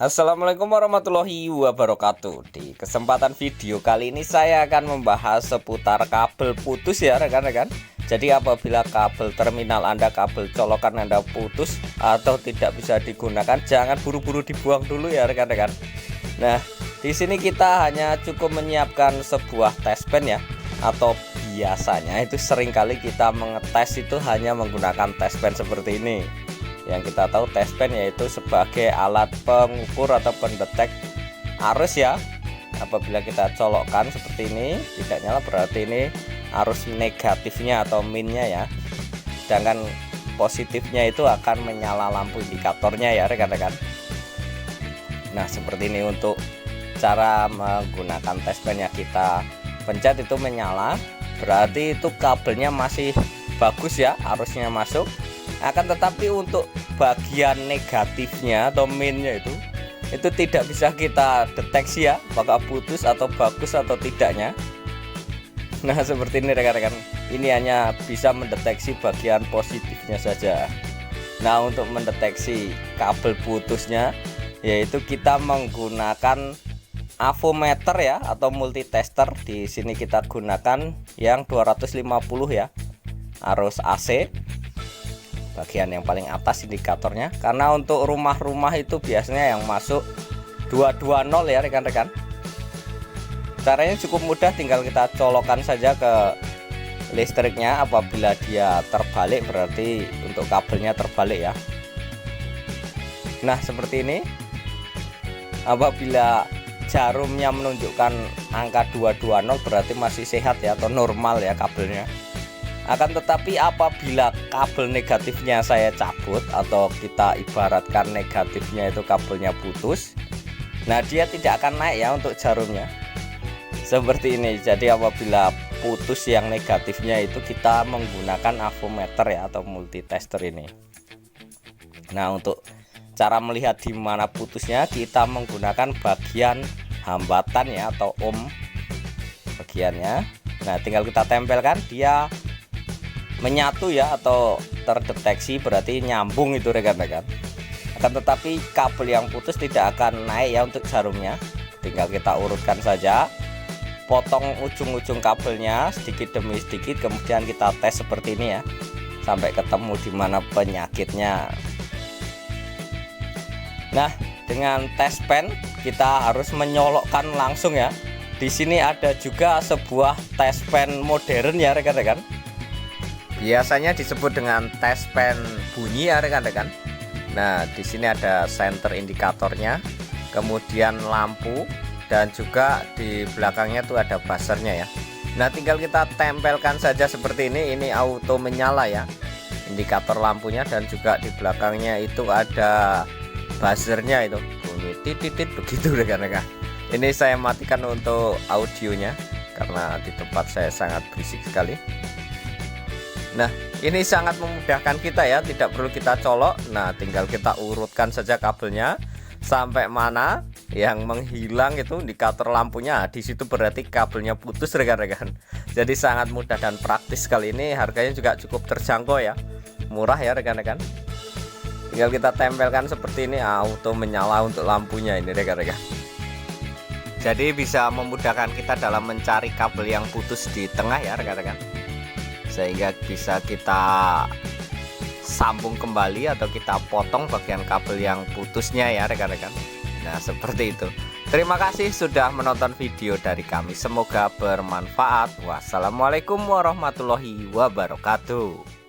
Assalamualaikum warahmatullahi wabarakatuh. Di kesempatan video kali ini saya akan membahas seputar kabel putus ya rekan-rekan. Jadi apabila kabel terminal Anda, kabel colokan Anda putus atau tidak bisa digunakan, jangan buru-buru dibuang dulu ya rekan-rekan. Nah, di sini kita hanya cukup menyiapkan sebuah test pen ya, atau biasanya itu seringkali kita mengetes itu hanya menggunakan test pen seperti ini. Yang kita tahu test pen yaitu sebagai alat pengukur atau pendetek arus ya. Apabila kita colokkan seperti ini tidak nyala, berarti ini arus negatifnya atau minnya ya, sedangkan positifnya itu akan menyala lampu indikatornya ya rekan-rekan. Nah seperti ini untuk cara menggunakan test pen ya, kita pencet itu menyala, berarti itu kabelnya masih bagus ya, arusnya masuk. Akan tetapi untuk bagian negatifnya atau minnya itu tidak bisa kita deteksi ya, apakah putus atau bagus atau tidaknya. Nah seperti ini rekan-rekan, ini hanya bisa mendeteksi bagian positifnya saja. Nah untuk mendeteksi kabel putusnya yaitu kita menggunakan avometer ya atau multitester. Di sini kita gunakan yang 250 ya, arus AC bagian yang paling atas indikatornya, karena untuk rumah-rumah itu biasanya yang masuk 220 ya rekan-rekan. Caranya cukup mudah, tinggal kita colokan saja ke listriknya. Apabila dia terbalik berarti untuk kabelnya terbalik ya. Nah seperti ini. Apabila jarumnya menunjukkan angka 220 berarti masih sehat ya atau normal ya kabelnya. Akan tetapi apabila kabel negatifnya saya cabut atau kita ibaratkan negatifnya itu kabelnya putus, nah dia tidak akan naik ya untuk jarumnya seperti ini. Jadi apabila putus yang negatifnya itu kita menggunakan avometer ya atau multitester ini. Nah untuk cara melihat di mana putusnya, kita menggunakan bagian hambatan ya atau ohm bagiannya. Nah tinggal kita tempelkan, dia menyatu ya atau terdeteksi, berarti nyambung itu rekan-rekan. Akan tetapi kabel yang putus tidak akan naik ya untuk jarumnya. Tinggal kita urutkan saja, potong ujung-ujung kabelnya sedikit demi sedikit, kemudian kita tes seperti ini ya sampai ketemu di mana penyakitnya. Nah dengan test pen kita harus menyolokkan langsung ya. Di sini ada juga sebuah test pen modern ya rekan-rekan. Biasanya disebut dengan test pen bunyi ya rekan-rekan. Nah di sini ada center indikatornya, kemudian lampu, dan juga di belakangnya tuh ada buzzernya ya. Nah tinggal kita tempelkan saja seperti ini auto menyala ya indikator lampunya, dan juga di belakangnya itu ada buzzernya, itu bunyi titit begitu rekan-rekan. Ini saya matikan untuk audionya karena di tempat saya sangat berisik sekali. Nah ini sangat memudahkan kita ya, tidak perlu kita colok. Nah tinggal kita urutkan saja kabelnya sampai mana yang menghilang itu indikator lampunya, di situ berarti kabelnya putus rekan-rekan. Jadi sangat mudah dan praktis kali ini, harganya juga cukup terjangkau ya, murah ya rekan-rekan. Tinggal kita tempelkan seperti ini, auto menyala untuk lampunya ini rekan-rekan. Jadi bisa memudahkan kita dalam mencari kabel yang putus di tengah ya rekan-rekan, sehingga bisa kita sambung kembali atau kita potong bagian kabel yang putusnya ya rekan-rekan. Nah seperti itu. Terima kasih sudah menonton video dari kami, semoga bermanfaat. Wassalamualaikum warahmatullahi wabarakatuh.